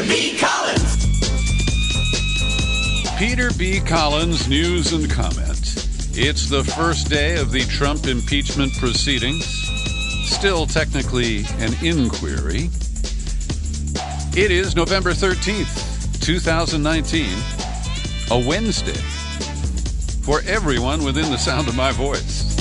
B. Collins. Peter B. Collins, news and comment. It's the first day of the Trump impeachment proceedings. Still technically an inquiry. It is November 13th, 2019, a Wednesday, for everyone within the sound of my voice.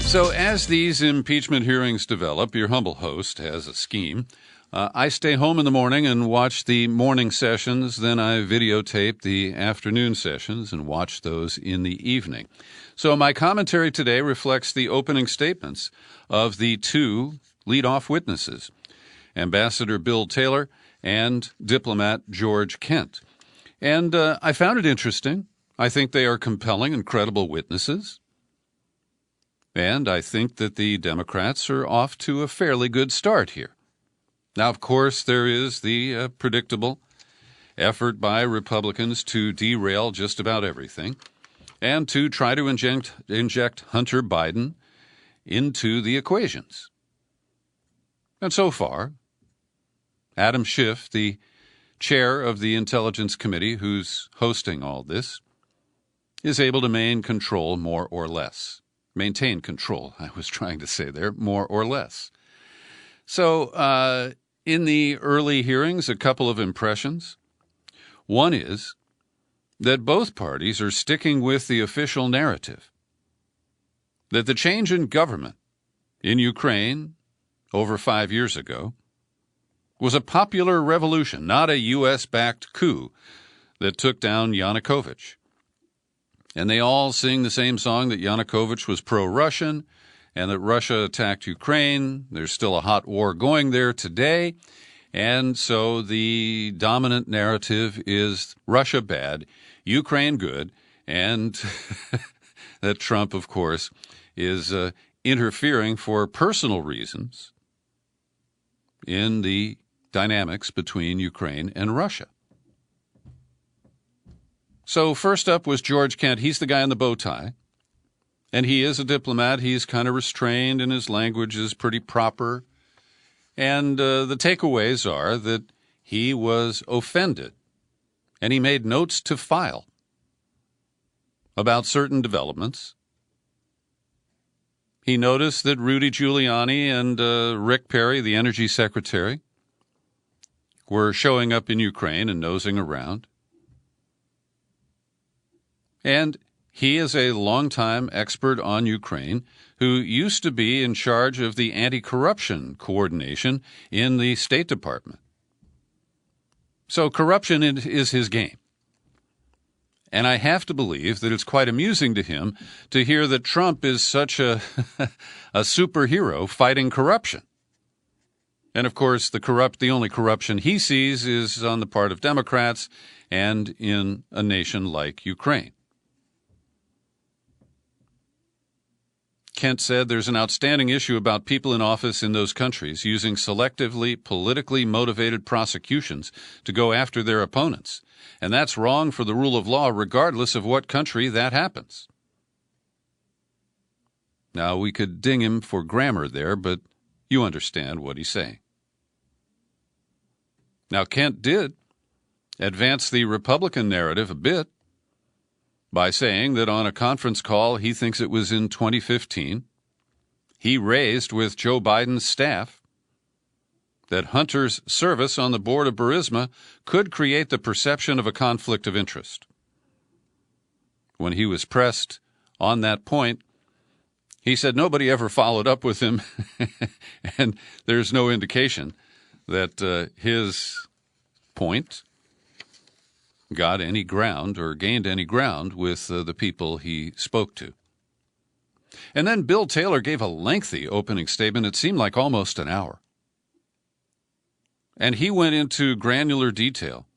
So as these impeachment hearings develop, your humble host has a scheme. I stay home in the morning and watch the morning sessions, then I videotape the afternoon sessions and watch those in the evening. So my commentary today reflects the opening statements of the two lead-off witnesses, Ambassador Bill Taylor and diplomat George Kent. And I found it interesting. I think they are compelling and credible witnesses. And I think that the Democrats are off to a fairly good start here. Now, of course, there is the predictable effort by Republicans to derail just about everything and to try to inject Hunter Biden into the equations. And so far, Adam Schiff, the chair of the Intelligence Committee who's hosting all this, is able to maintain control more or less. Maintain control, I was trying to say there, more or less. So in the early hearings, a couple of impressions. One is that both parties are sticking with the official narrative, that the change in government in Ukraine over 5 years ago was a popular revolution, not a U.S.-backed coup that took down Yanukovych. And they all sing the same song, that Yanukovych was pro-Russian and that Russia attacked Ukraine. There's still a hot war going there today. And so the dominant narrative is Russia bad, Ukraine good, and that Trump, of course, is interfering for personal reasons in the dynamics between Ukraine and Russia. So first up was George Kent. He's the guy in the bow tie, and he is a diplomat. He's kind of restrained, and his language is pretty proper. And the takeaways are that he was offended, and he made notes to file about certain developments. He noticed that Rudy Giuliani and Rick Perry, the energy secretary, were showing up in Ukraine and nosing around. And he is a longtime expert on Ukraine who used to be in charge of the anti-corruption coordination in the State Department. So corruption is his game. And I have to believe that it's quite amusing to him to hear that Trump is such a superhero fighting corruption. And, of course, the only corruption he sees is on the part of Democrats and in a nation like Ukraine. Kent said there's an outstanding issue about people in office in those countries using selectively politically motivated prosecutions to go after their opponents. And that's wrong for the rule of law, regardless of what country that happens. Now, we could ding him for grammar there, but you understand what he's saying. Now, Kent did advance the Republican narrative a bit by saying that on a conference call, he thinks it was in 2015, he raised with Joe Biden's staff that Hunter's service on the board of Burisma could create the perception of a conflict of interest. When he was pressed on that point, he said nobody ever followed up with him, and there's no indication that his point got any ground or gained any ground with the people he spoke to. And then Bill Taylor gave a lengthy opening statement. It seemed like almost an hour. And he went into granular detail.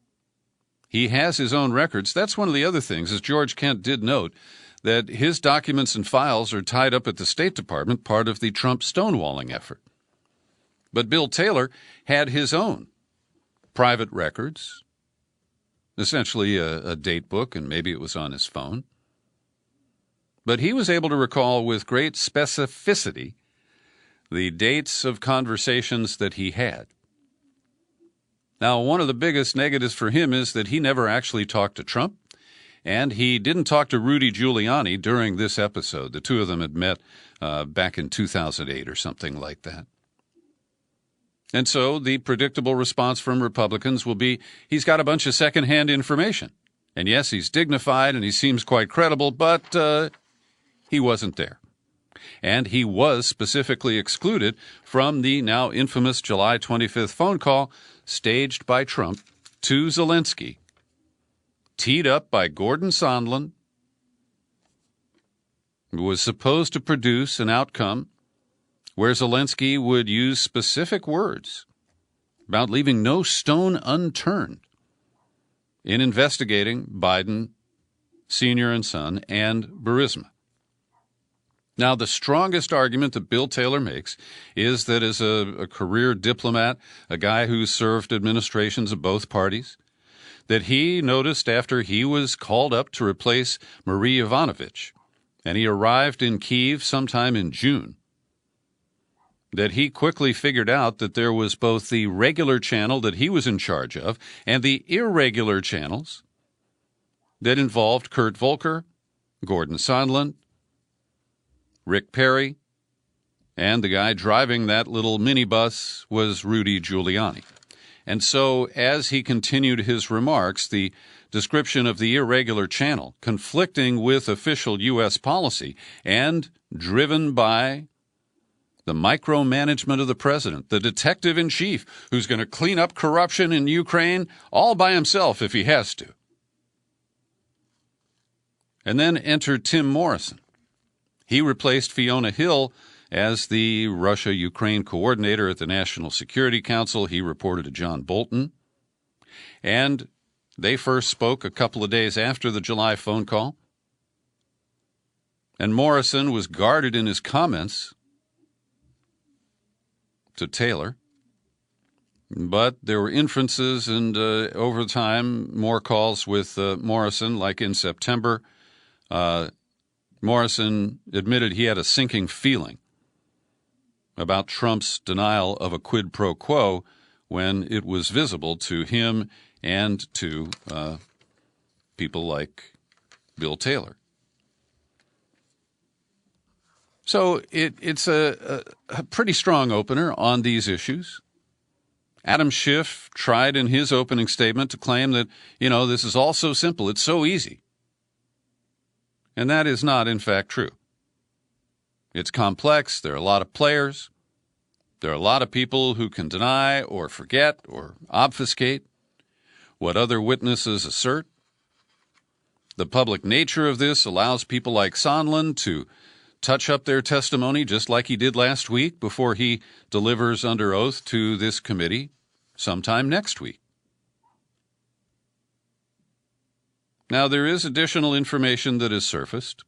He has his own records. That's one of the other things, as George Kent did note, that his documents and files are tied up at the State Department, part of the Trump stonewalling effort. But Bill Taylor had his own private records, essentially a date book, and maybe it was on his phone. But he was able to recall with great specificity the dates of conversations that he had. Now, one of the biggest negatives for him is that he never actually talked to Trump, and he didn't talk to Rudy Giuliani during this episode. The two of them had met back in 2008 or something like that. And so the predictable response from Republicans will be, he's got a bunch of secondhand information. And yes, he's dignified and he seems quite credible, but he wasn't there. And he was specifically excluded from the now infamous July 25th phone call staged by Trump to Zelensky, teed up by Gordon Sondland, who was supposed to produce an outcome where Zelensky would use specific words about leaving no stone unturned in investigating Biden, Sr. and Son, and Burisma. Now, the strongest argument that Bill Taylor makes is that as a career diplomat, a guy who served administrations of both parties, that he noticed after he was called up to replace Marie Yovanovitch, and he arrived in Kyiv sometime in June, that he quickly figured out that there was both the regular channel that he was in charge of and the irregular channels that involved Kurt Volker, Gordon Sondland, Rick Perry, and the guy driving that little minibus was Rudy Giuliani. And so as he continued his remarks, the description of the irregular channel conflicting with official U.S. policy and driven by the micromanagement of the president, the detective-in-chief who's going to clean up corruption in Ukraine all by himself if he has to. And then enter Tim Morrison. He replaced Fiona Hill as the Russia-Ukraine coordinator at the National Security Council. He reported to John Bolton. And they first spoke a couple of days after the July phone call. And Morrison was guarded in his comments to Taylor. But there were inferences and over time more calls with Morrison, like in September. Morrison admitted he had a sinking feeling about Trump's denial of a quid pro quo when it was visible to him and to people like Bill Taylor. So it's a pretty strong opener on these issues. Adam Schiff tried in his opening statement to claim that, this is all so simple, it's so easy. And that is not, in fact, true. It's complex. There are a lot of players. There are a lot of people who can deny or forget or obfuscate what other witnesses assert. The public nature of this allows people like Sondland to touch up their testimony just like he did last week before he delivers under oath to this committee sometime next week. Now, there is additional information that has surfaced.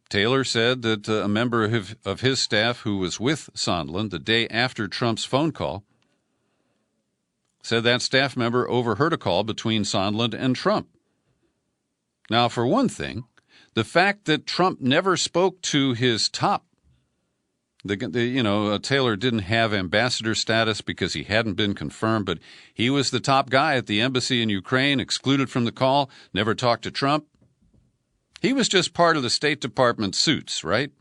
Taylor said that a member of his staff who was with Sondland the day after Trump's phone call said that staff member overheard a call between Sondland and Trump. Now, for one thing, the fact that Trump never spoke to his top, Taylor didn't have ambassador status because he hadn't been confirmed, but he was the top guy at the embassy in Ukraine, excluded from the call, never talked to Trump. He was just part of the State Department suits, right?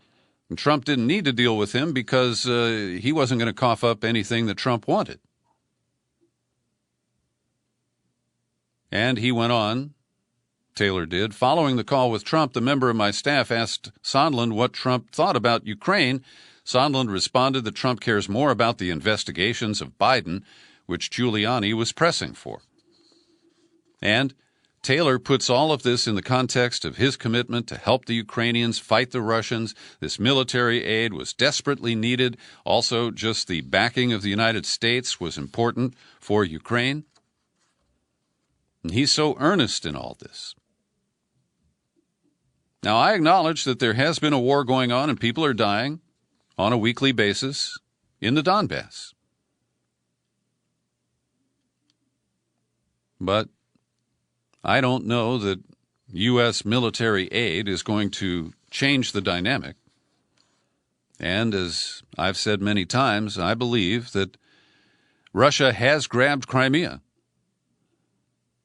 And Trump didn't need to deal with him because he wasn't going to cough up anything that Trump wanted. And he went on, Taylor did, following the call with Trump, the member of my staff asked Sondland what Trump thought about Ukraine. Sondland responded that Trump cares more about the investigations of Biden, which Giuliani was pressing for. And Taylor puts all of this in the context of his commitment to help the Ukrainians fight the Russians. This military aid was desperately needed. Also, just the backing of the United States was important for Ukraine. And he's so earnest in all this. Now, I acknowledge that there has been a war going on and people are dying on a weekly basis in the Donbass. But I don't know that U.S. military aid is going to change the dynamic. And as I've said many times, I believe that Russia has grabbed Crimea.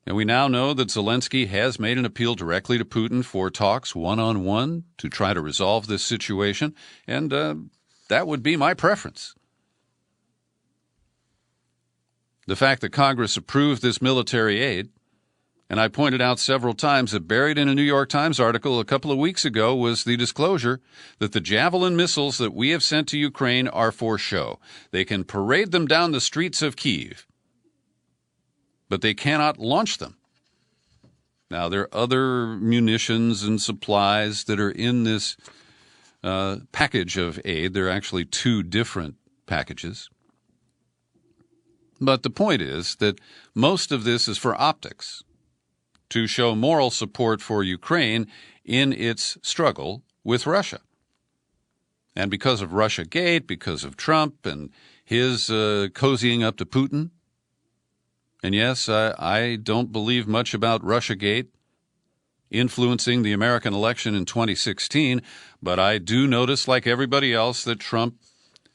And we now know that Zelensky has made an appeal directly to Putin for talks one-on-one to try to resolve this situation, and that would be my preference. The fact that Congress approved this military aid, and I pointed out several times that buried in a New York Times article a couple of weeks ago was the disclosure that the Javelin missiles that we have sent to Ukraine are for show. They can parade them down the streets of Kyiv, but they cannot launch them. Now, there are other munitions and supplies that are in this package of aid. There are actually two different packages. But the point is that most of this is for optics, to show moral support for Ukraine in its struggle with Russia. And because of Russiagate, because of Trump and his cozying up to Putin, and yes, I don't believe much about Russiagate influencing the American election in 2016, but I do notice, like everybody else, that Trump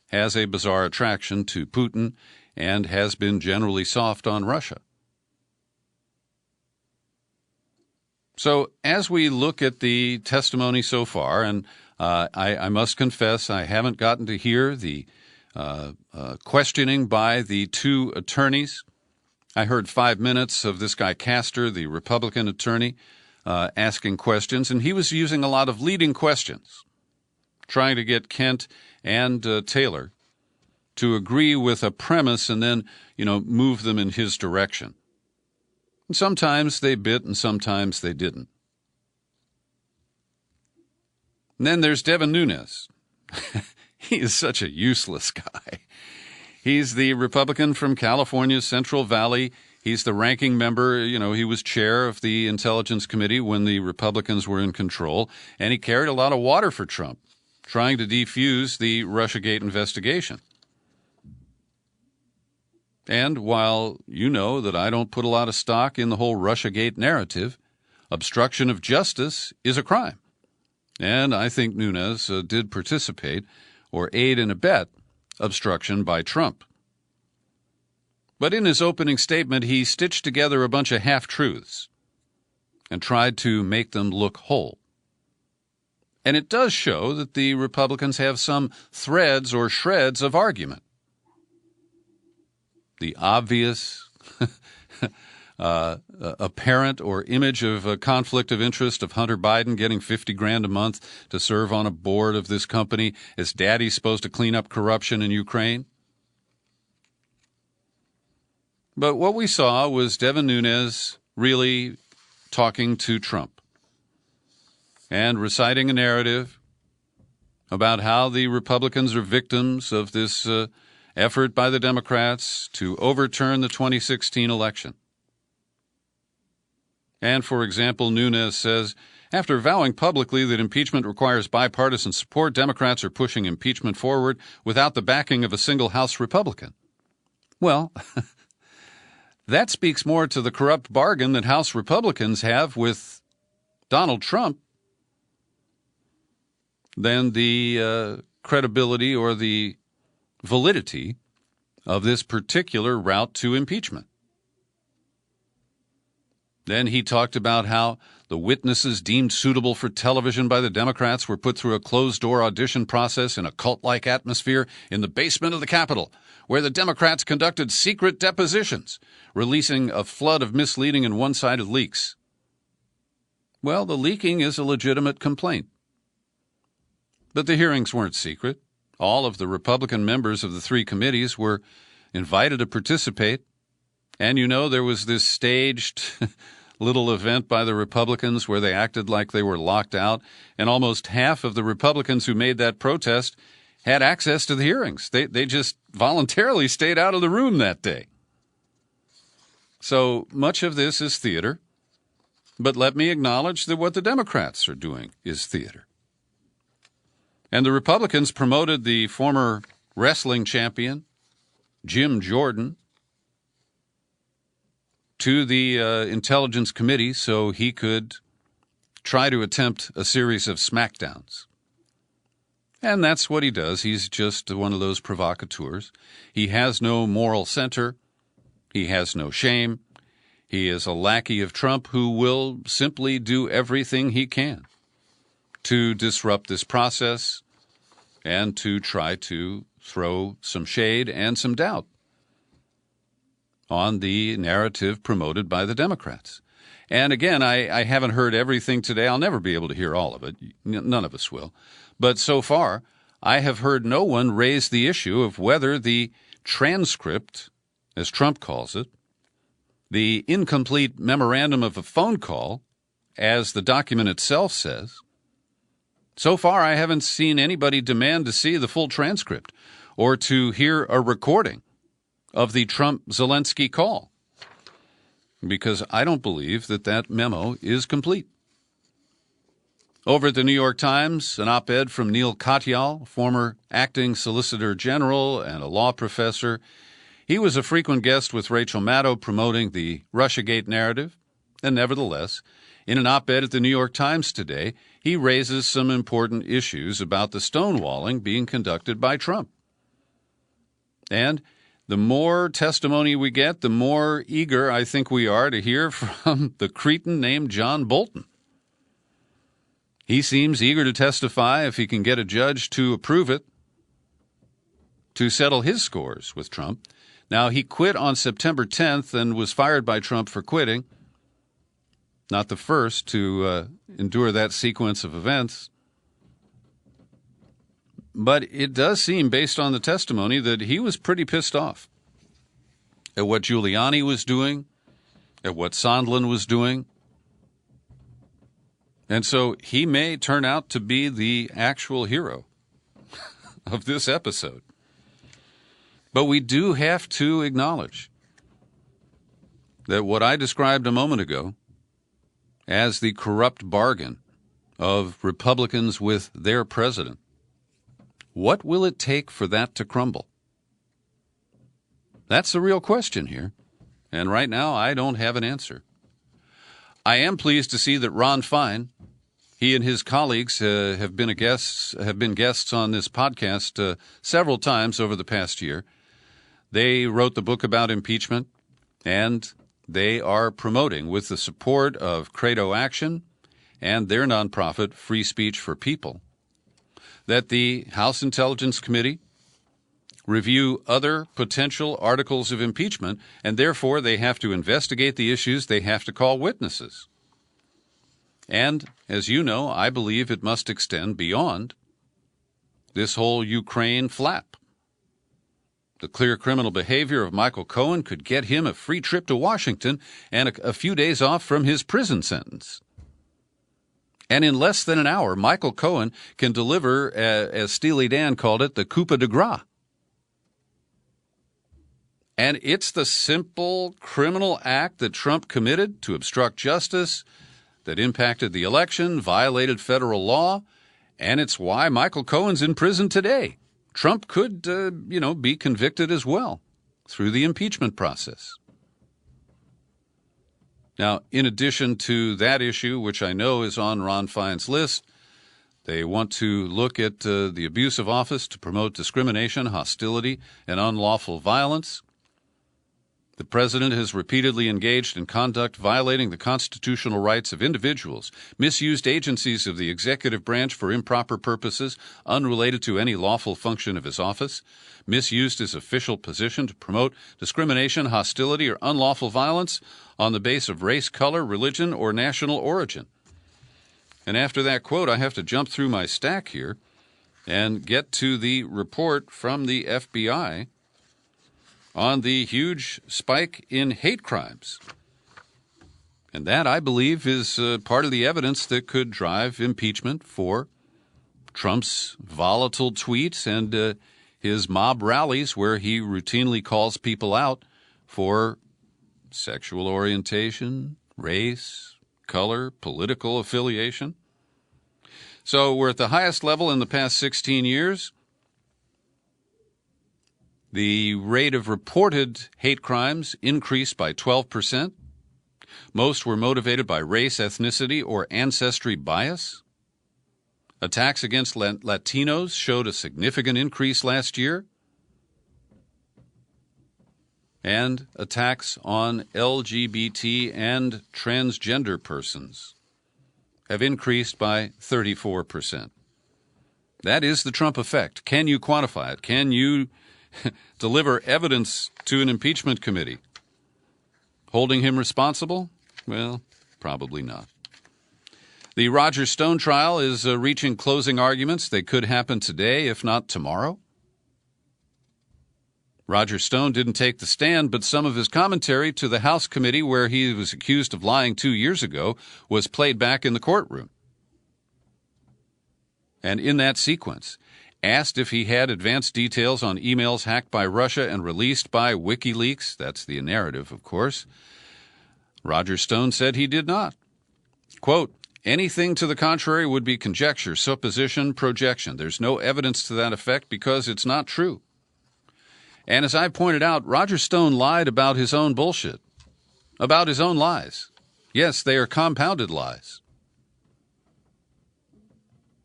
has a bizarre attraction to Putin and has been generally soft on Russia. So as we look at the testimony so far, and I must confess I haven't gotten to hear the questioning by the two attorneys. I heard 5 minutes of this guy Castor, the Republican attorney, asking questions, and he was using a lot of leading questions, trying to get Kent and Taylor to agree with a premise and then, move them in his direction. And sometimes they bit and sometimes they didn't. And then there's Devin Nunes. He is such a useless guy. He's the Republican from California's Central Valley. He's the ranking member. He was chair of the Intelligence Committee when the Republicans were in control, and he carried a lot of water for Trump, trying to defuse the Russiagate investigation. And while you know that I don't put a lot of stock in the whole Russiagate narrative, obstruction of justice is a crime. And I think Nunes did participate or aid and abet obstruction by Trump. But in his opening statement, he stitched together a bunch of half-truths and tried to make them look whole. And it does show that the Republicans have some threads or shreds of argument. The obvious apparent or image of a conflict of interest of Hunter Biden getting $50,000 a month to serve on a board of this company as daddy's supposed to clean up corruption in Ukraine. But what we saw was Devin Nunes really talking to Trump and reciting a narrative about how the Republicans are victims of this effort by the Democrats to overturn the 2016 election. And, for example, Nunes says, after vowing publicly that impeachment requires bipartisan support, Democrats are pushing impeachment forward without the backing of a single House Republican. Well, that speaks more to the corrupt bargain that House Republicans have with Donald Trump than the credibility or the validity of this particular route to impeachment. Then he talked about how the witnesses deemed suitable for television by the Democrats were put through a closed-door audition process in a cult-like atmosphere in the basement of the Capitol, where the Democrats conducted secret depositions, releasing a flood of misleading and one-sided leaks. Well, the leaking is a legitimate complaint. But the hearings weren't secret. All of the Republican members of the three committees were invited to participate. And there was this staged little event by the Republicans where they acted like they were locked out, and almost half of the Republicans who made that protest had access to the hearings. They just voluntarily stayed out of the room that day. So much of this is theater, but let me acknowledge that what the Democrats are doing is theater. And the Republicans promoted the former wrestling champion, Jim Jordan, to the Intelligence Committee so he could try to attempt a series of smackdowns. And that's what he does. He's just one of those provocateurs. He has no moral center. He has no shame. He is a lackey of Trump who will simply do everything he can to disrupt this process and to try to throw some shade and some doubt on the narrative promoted by the Democrats. And again, I haven't heard everything today. I'll never be able to hear all of it. None of us will. But so far, I have heard no one raise the issue of whether the transcript, as Trump calls it, the incomplete memorandum of a phone call, as the document itself says, so far I haven't seen anybody demand to see the full transcript or to hear a recording of the Trump-Zelensky call, because I don't believe that that memo is complete. Over at the New York Times, an op-ed from Neil Katyal, former acting Solicitor General and a law professor. He was a frequent guest with Rachel Maddow promoting the Russiagate narrative, and nevertheless, in an op-ed at the New York Times today, he raises some important issues about the stonewalling being conducted by Trump. And the more testimony we get, the more eager I think we are to hear from the cretin named John Bolton. He seems eager to testify if he can get a judge to approve it, to settle his scores with Trump. Now, he quit on September 10th and was fired by Trump for quitting. Not the first to endure that sequence of events. But it does seem, based on the testimony, that he was pretty pissed off at what Giuliani was doing, at what Sondland was doing. And so he may turn out to be the actual hero of this episode. But we do have to acknowledge that what I described a moment ago as the corrupt bargain of Republicans with their president, what will it take for that to crumble? That's the real question here. And right now, I don't have an answer. I am pleased to see that Ron Fine, he and his colleagues have been guests on this podcast several times over the past year. They wrote the book about impeachment, and they are promoting, with the support of Credo Action and their nonprofit, Free Speech for People, that the House Intelligence Committee review other potential articles of impeachment, and therefore they have to investigate the issues, they have to call witnesses. And, as you know, I believe it must extend beyond this whole Ukraine flap. The clear criminal behavior of Michael Cohen could get him a free trip to Washington and a few days off from his prison sentence. And in less than an hour, Michael Cohen can deliver, as Steely Dan called it, the coup de grace. And it's the simple criminal act that Trump committed to obstruct justice that impacted the election, violated federal law, and it's why Michael Cohen's in prison today. Trump could, be convicted as well through the impeachment process. Now, in addition to that issue, which I know is on Ron Fine's list, they want to look at the abuse of office to promote discrimination, hostility, and unlawful violence. The president has repeatedly engaged in conduct violating the constitutional rights of individuals, misused agencies of the executive branch for improper purposes unrelated to any lawful function of his office, misused his official position to promote discrimination, hostility, or unlawful violence on the basis of race, color, religion, or national origin. And after that quote, I have to jump through my stack here and get to the report from the FBI on the huge spike in hate crimes. And that, I believe, is part of the evidence that could drive impeachment for Trump's volatile tweets and his mob rallies where he routinely calls people out for sexual orientation, race, color, political affiliation. So we're at the highest level in the past 16 years. The rate of reported hate crimes increased by 12%. Most were motivated by race, ethnicity, or ancestry bias. Attacks against Latinos showed a significant increase last year. And attacks on LGBT and transgender persons have increased by 34%. That is the Trump effect. Can you quantify it? Can you deliver evidence to an impeachment committee holding him responsible? Well, probably not. The Roger Stone trial is reaching closing arguments. They could happen today, if not tomorrow. Roger Stone didn't take the stand, but some of his commentary to the House committee where he was accused of lying 2 years ago was played back in the courtroom. And in that sequence, asked if he had advanced details on emails hacked by Russia and released by WikiLeaks, that's the narrative, of course, Roger Stone said he did not. Quote, anything to the contrary would be conjecture, supposition, projection. There's no evidence to that effect because it's not true. And as I pointed out, Roger Stone lied about his own bullshit, about his own lies. Yes, they are compounded lies.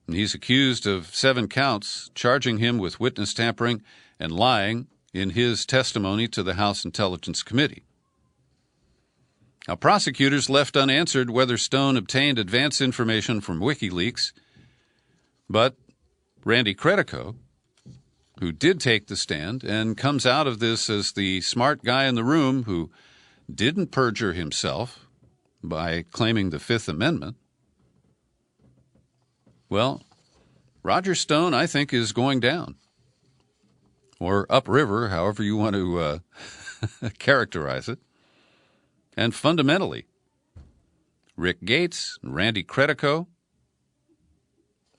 And he's accused of 7 counts, charging him with witness tampering and lying in his testimony to the House Intelligence Committee. Now, prosecutors left unanswered whether Stone obtained advance information from WikiLeaks, but Randy Credico, who did take the stand and comes out of this as the smart guy in the room who didn't perjure himself by claiming the Fifth Amendment, well, Roger Stone, I think, is going down. Or upriver, however you want to characterize it. And fundamentally, Rick Gates and Randy Credico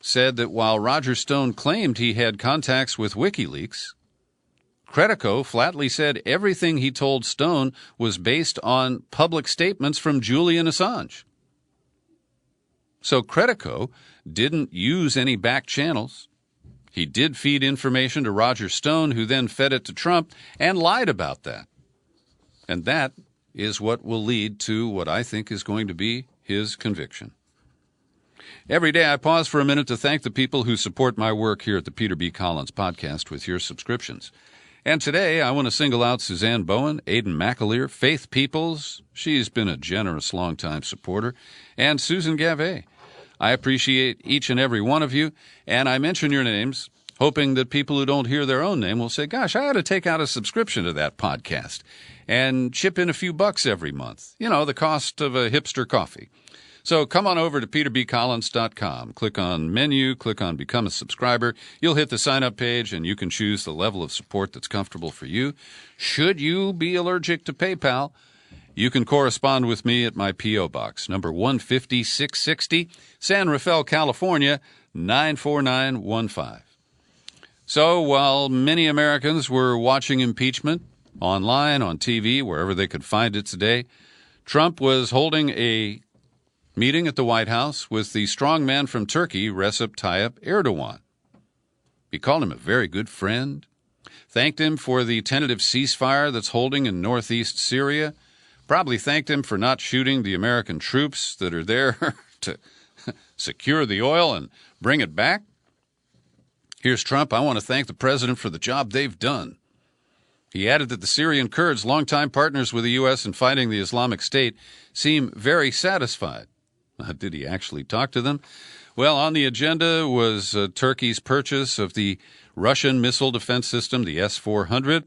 said that while Roger Stone claimed he had contacts with WikiLeaks, Credico flatly said everything he told Stone was based on public statements from Julian Assange. So Credico didn't use any back channels. He did feed information to Roger Stone, who then fed it to Trump and lied about that. And that is what will lead to what I think is going to be his conviction. Every day I pause for a minute to thank the people who support my work here at the Peter B. Collins Podcast with your subscriptions. And today I want to single out Suzanne Bowen, Aidan McAleer, Faith Peoples, she's been a generous longtime supporter, and Susan Gavet. I appreciate each and every one of you, and I mention your names hoping that people who don't hear their own name will say, gosh, I ought to take out a subscription to that podcast and chip in a few bucks every month. You know, the cost of a hipster coffee. So come on over to peterbcollins.com. Click on menu, click on Become a Subscriber. You'll hit the sign-up page, and you can choose the level of support that's comfortable for you. Should you be allergic to PayPal, you can correspond with me at my P.O. Box, number 150660, San Rafael, California, 94915. So while many Americans were watching impeachment online, on TV, wherever they could find it today, Trump was holding a meeting at the White House with the strongman from Turkey, Recep Tayyip Erdogan. He called him a very good friend, thanked him for the tentative ceasefire that's holding in northeast Syria, probably thanked him for not shooting the American troops that are there to secure the oil and bring it back. Here's Trump. I want to thank the president for the job they've done. He added that the Syrian Kurds, longtime partners with the U.S. in fighting the Islamic State, seem very satisfied. Did he actually talk to them? Well, on the agenda was Turkey's purchase of the Russian missile defense system, the S-400,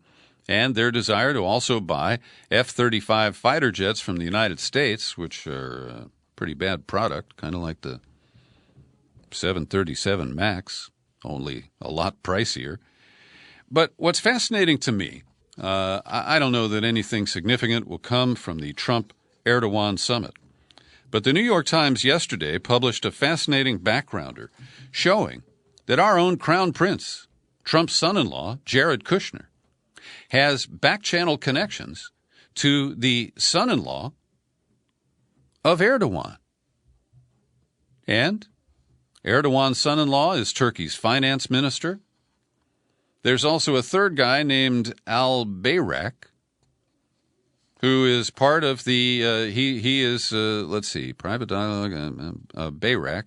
and their desire to also buy F-35 fighter jets from the United States, which are a pretty bad product, kind of like the 737 MAX, only a lot pricier. But what's fascinating to me, I don't know that anything significant will come from the Trump-Erdogan summit. But the New York Times yesterday published a fascinating backgrounder showing that our own Crown Prince, Trump's son-in-law, Jared Kushner, has back-channel connections to the son-in-law of Erdogan. And Erdogan's son-in-law is Turkey's finance minister. There's also a third guy named al-Bayrak, who is part of the, he is, let's see, Private Dialogue, Bayrak.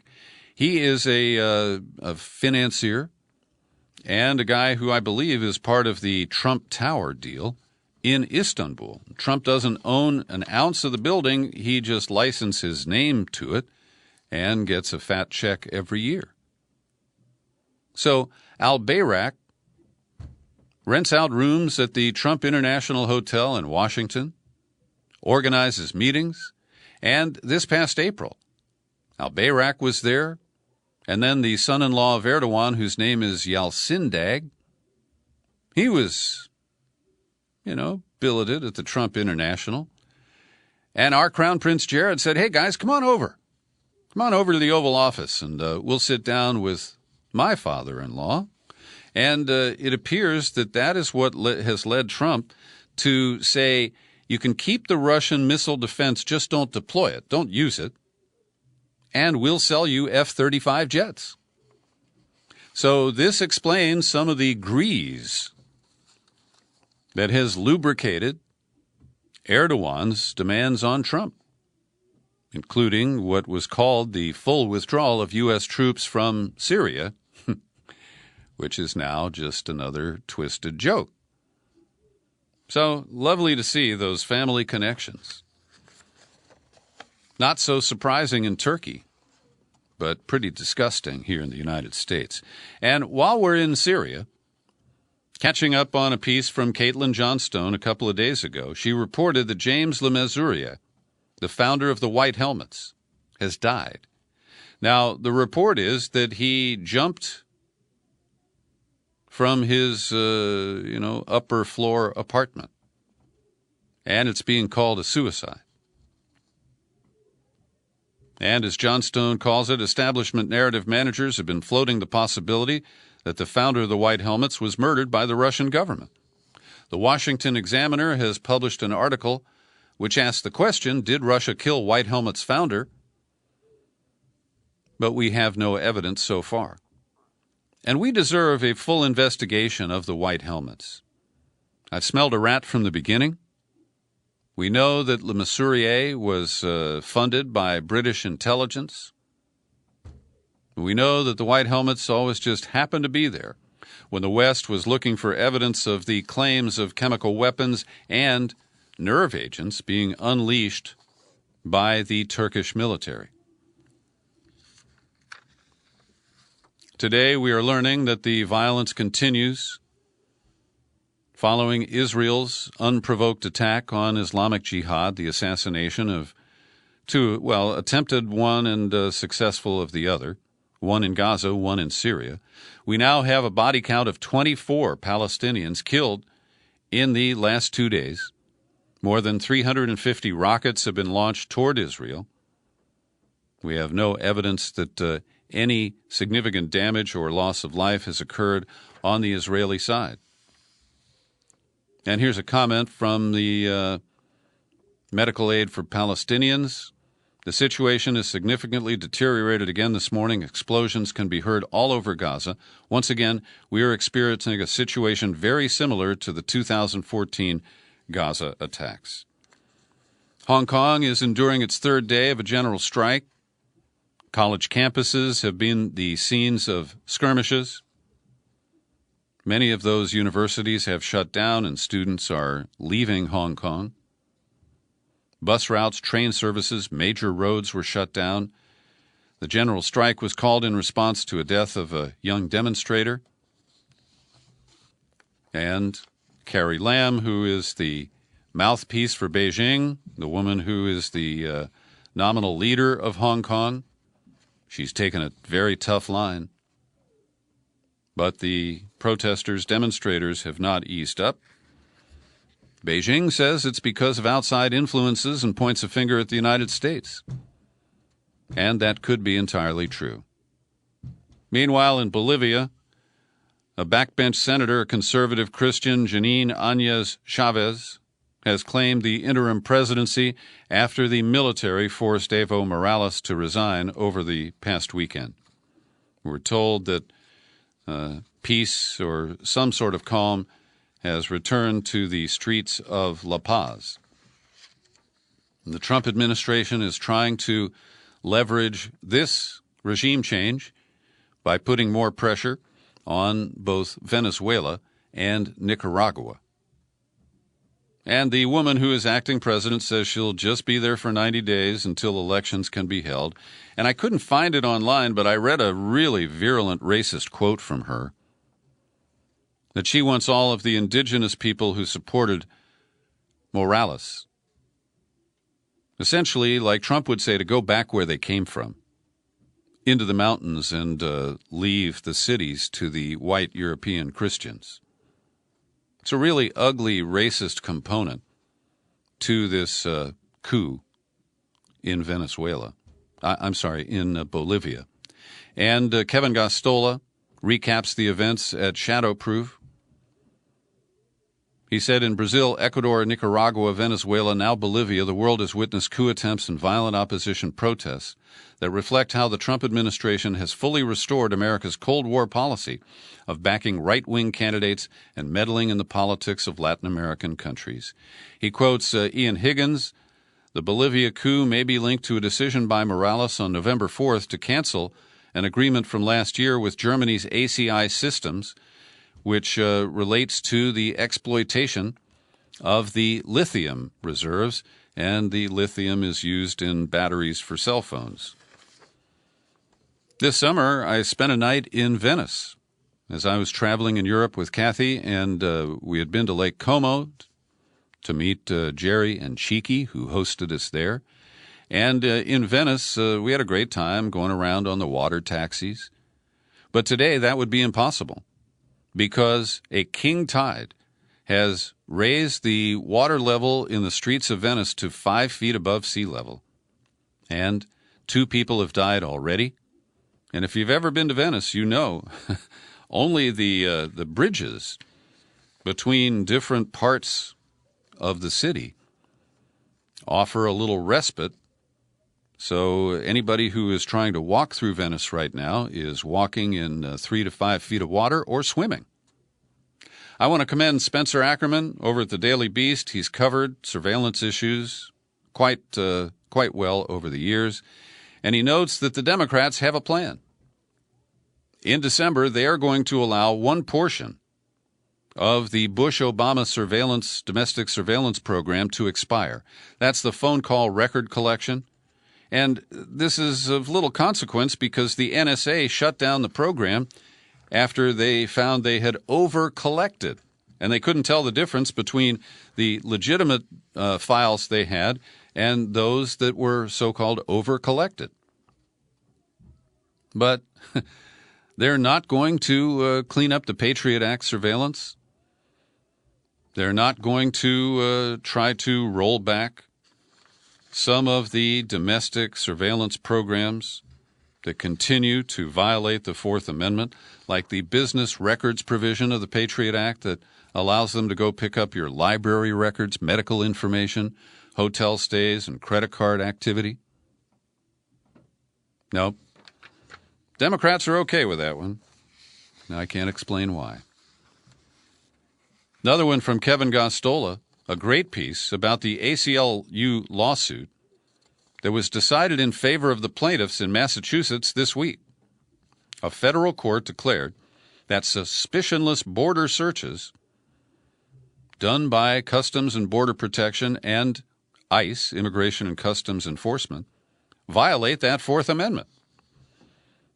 He is a financier and a guy who I believe is part of the Trump Tower deal in Istanbul. Trump doesn't own an ounce of the building. He just licenses his name to it and gets a fat check every year. So al-Bayrak rents out rooms at the Trump International Hotel in Washington, organizes meetings, and this past April, al-Bayrak was there, and then the son-in-law of Erdogan, whose name is Yalçındag, he was, billeted at the Trump International. And our Crown Prince Jared said, hey, guys, come on over. Come on over to the Oval Office, and we'll sit down with my father-in-law. And it appears that is what has led Trump to say, you can keep the Russian missile defense, just don't deploy it, don't use it, and we'll sell you F-35 jets. So this explains some of the grease that has lubricated Erdogan's demands on Trump, including what was called the full withdrawal of U.S. troops from Syria, which is now just another twisted joke. So lovely to see those family connections. Not so surprising in Turkey, but pretty disgusting here in the United States. And while we're in Syria, catching up on a piece from Caitlin Johnstone a couple of days ago, she reported that James Le Mesurier, the founder of the White Helmets, has died. Now, the report is that he jumped from his, upper floor apartment, and it's being called a suicide. And as Johnstone calls it, establishment narrative managers have been floating the possibility that the founder of the White Helmets was murdered by the Russian government. The Washington Examiner has published an article which asks the question, did Russia kill White Helmet's founder? But we have no evidence so far. And we deserve a full investigation of the White Helmets. I've smelled a rat from the beginning. We know that Le Mesurier was funded by British intelligence. We know that the White Helmets always just happened to be there when the West was looking for evidence of the claims of chemical weapons and nerve agents being unleashed by the Turkish military. Today we are learning that the violence continues following Israel's unprovoked attack on Islamic Jihad, the assassination of attempted one and successful of the other, one in Gaza, one in Syria. We now have a body count of 24 Palestinians killed in the last 2 days. More than 350 rockets have been launched toward Israel. We have no evidence that any significant damage or loss of life has occurred on the Israeli side. And here's a comment from the Medical Aid for Palestinians. The situation is significantly deteriorated again this morning. Explosions can be heard all over Gaza. Once again, we are experiencing a situation very similar to the 2014 Gaza attacks. Hong Kong is enduring its third day of a general strike. College campuses have been the scenes of skirmishes. Many of those universities have shut down and students are leaving Hong Kong. Bus routes, train services, major roads were shut down. The general strike was called in response to a death of a young demonstrator. And Carrie Lam, who is the mouthpiece for Beijing, the woman who is the nominal leader of Hong Kong, she's taken a very tough line. But the protesters, demonstrators have not eased up. Beijing says it's because of outside influences and points a finger at the United States. And that could be entirely true. Meanwhile, in Bolivia, a backbench senator, a conservative Christian, Janine Áñez Chávez, has claimed the interim presidency after the military forced Evo Morales to resign over the past weekend. We're told that peace or some sort of calm has returned to the streets of La Paz. The Trump administration is trying to leverage this regime change by putting more pressure on both Venezuela and Nicaragua. And the woman who is acting president says she'll just be there for 90 days until elections can be held. And I couldn't find it online, but I read a really virulent racist quote from her that she wants all of the indigenous people who supported Morales, essentially, like Trump would say, to go back where they came from, into the mountains, and leave the cities to the white European Christians. It's a really ugly racist component to this coup in Venezuela. In Bolivia. And Kevin Gosztola recaps the events at Shadowproof. He said, in Brazil, Ecuador, Nicaragua, Venezuela, now Bolivia, the world has witnessed coup attempts and violent opposition protests that reflect how the Trump administration has fully restored America's Cold War policy of backing right-wing candidates and meddling in the politics of Latin American countries. He quotes Ian Higgins, the Bolivia coup may be linked to a decision by Morales on November 4th to cancel an agreement from last year with Germany's ACI Systems, which relates to the exploitation of the lithium reserves, and the lithium is used in batteries for cell phones. This summer, I spent a night in Venice as I was traveling in Europe with Kathy, and we had been to Lake Como to meet Jerry and Cheeky, who hosted us there. And in Venice, we had a great time going around on the water taxis. But today, that would be impossible, because a king tide has raised the water level in the streets of Venice to 5 feet above sea level. And 2 people have died already. And if you've ever been to Venice, you know only the bridges between different parts of the city offer a little respite. So anybody who is trying to walk through Venice right now is walking in 3 to 5 feet of water or swimming. I want to commend Spencer Ackerman over at the Daily Beast. He's covered surveillance issues quite well over the years, and he notes that the Democrats have a plan. In December, they are going to allow one portion of the Bush-Obama domestic surveillance program to expire. That's the phone call record collection. And this is of little consequence because the NSA shut down the program after they found they had over-collected. And they couldn't tell the difference between the legitimate files they had and those that were so-called over-collected. But they're not going to clean up the Patriot Act surveillance. They're not going to try to roll back some of the domestic surveillance programs that continue to violate the Fourth Amendment, like the business records provision of the Patriot Act that allows them to go pick up your library records, medical information, hotel stays, and credit card activity. Nope. Democrats are okay with that one. Now, I can't explain why. Another one from Kevin Gosztola, a great piece about the ACLU lawsuit that was decided in favor of the plaintiffs in Massachusetts this week. A federal court declared that suspicionless border searches done by Customs and Border Protection and ICE, Immigration and Customs Enforcement, violate that Fourth Amendment.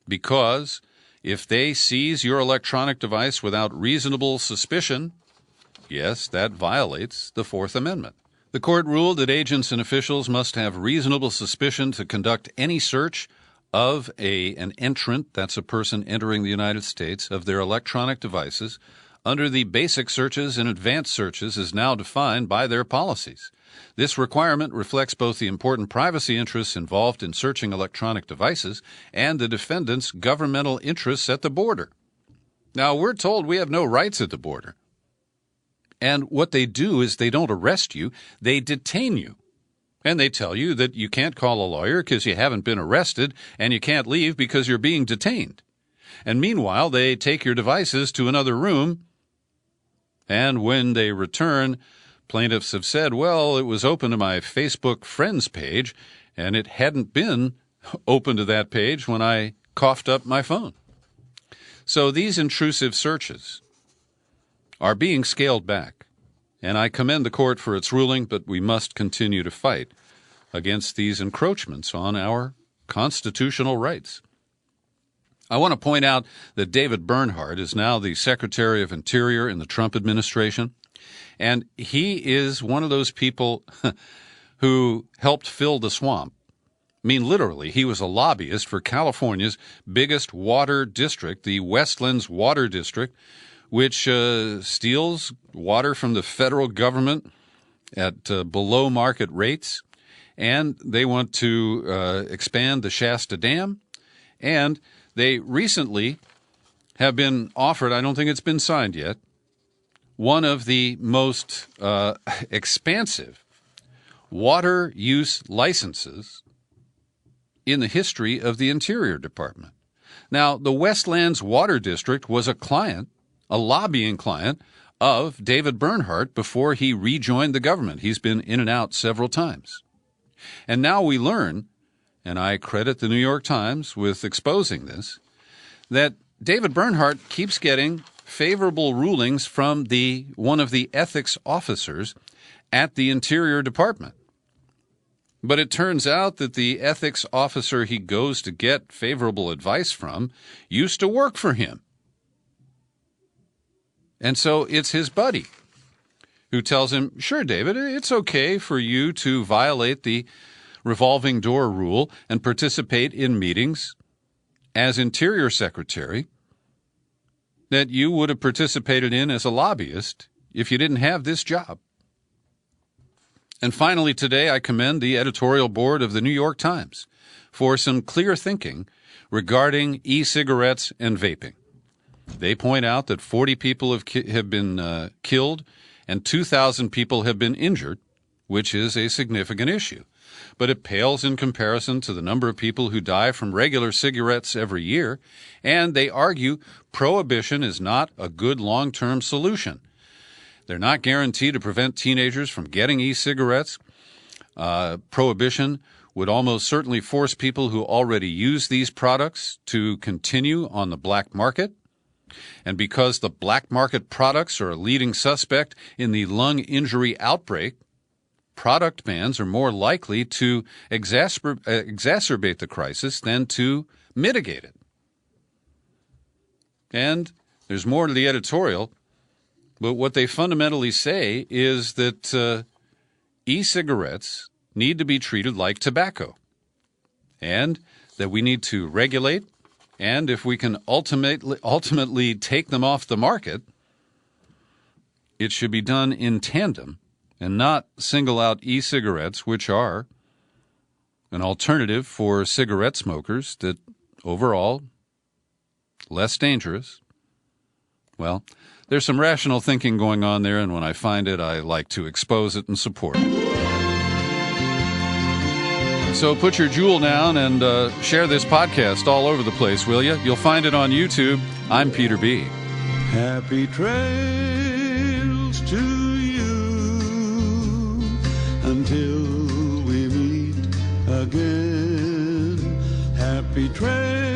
Because if they seize your electronic device without reasonable suspicion, yes, that violates the Fourth Amendment. The court ruled that agents and officials must have reasonable suspicion to conduct any search of an entrant, that's a person entering the United States, of their electronic devices under the basic searches and advanced searches as now defined by their policies. This requirement reflects both the important privacy interests involved in searching electronic devices and the defendant's governmental interests at the border. Now, we're told we have no rights at the border. And what they do is they don't arrest you, they detain you. And they tell you that you can't call a lawyer because you haven't been arrested, and you can't leave because you're being detained. And meanwhile, they take your devices to another room, and when they return, plaintiffs have said, well, it was open to my Facebook friends page, and it hadn't been open to that page when I coughed up my phone. So these intrusive searches are being scaled back, and I commend the court for its ruling, but we must continue to fight against these encroachments on our constitutional rights. I want to point out that David Bernhardt is now the Secretary of Interior in the Trump administration, and he is one of those people who helped fill the swamp. I mean, literally, he was a lobbyist for California's biggest water district, the Westlands Water District, which steals water from the federal government at below market rates. And they want to expand the Shasta Dam. And they recently have been offered, I don't think it's been signed yet, one of the most expansive water use licenses in the history of the Interior Department. Now, the Westlands Water District was a lobbying client of David Bernhardt before he rejoined the government. He's been in and out several times. And now we learn, and I credit the New York Times with exposing this, that David Bernhardt keeps getting favorable rulings from one of the ethics officers at the Interior Department. But it turns out that the ethics officer he goes to get favorable advice from used to work for him. And so it's his buddy who tells him, sure, David, it's okay for you to violate the revolving door rule and participate in meetings as Interior Secretary that you would have participated in as a lobbyist if you didn't have this job. And finally, today, I commend the editorial board of the New York Times for some clear thinking regarding e-cigarettes and vaping. They point out that 40 people have been killed and 2,000 people have been injured, which is a significant issue. But it pales in comparison to the number of people who die from regular cigarettes every year, and they argue prohibition is not a good long-term solution. They're not guaranteed to prevent teenagers from getting e-cigarettes. Prohibition would almost certainly force people who already use these products to continue on the black market. And because the black market products are a leading suspect in the lung injury outbreak, product bans are more likely to exacerbate the crisis than to mitigate it. And there's more to the editorial, but what they fundamentally say is that e-cigarettes need to be treated like tobacco, and that we need to regulate, and if we can ultimately take them off the market, it should be done in tandem and not single out e-cigarettes, which are an alternative for cigarette smokers that overall less dangerous. Well, there's some rational thinking going on there, and when I find it, I like to expose it and support it. So put your jewel down and share this podcast all over the place, will you? You'll find it on YouTube. I'm Peter B. Happy trails to you until we meet again. Happy trails.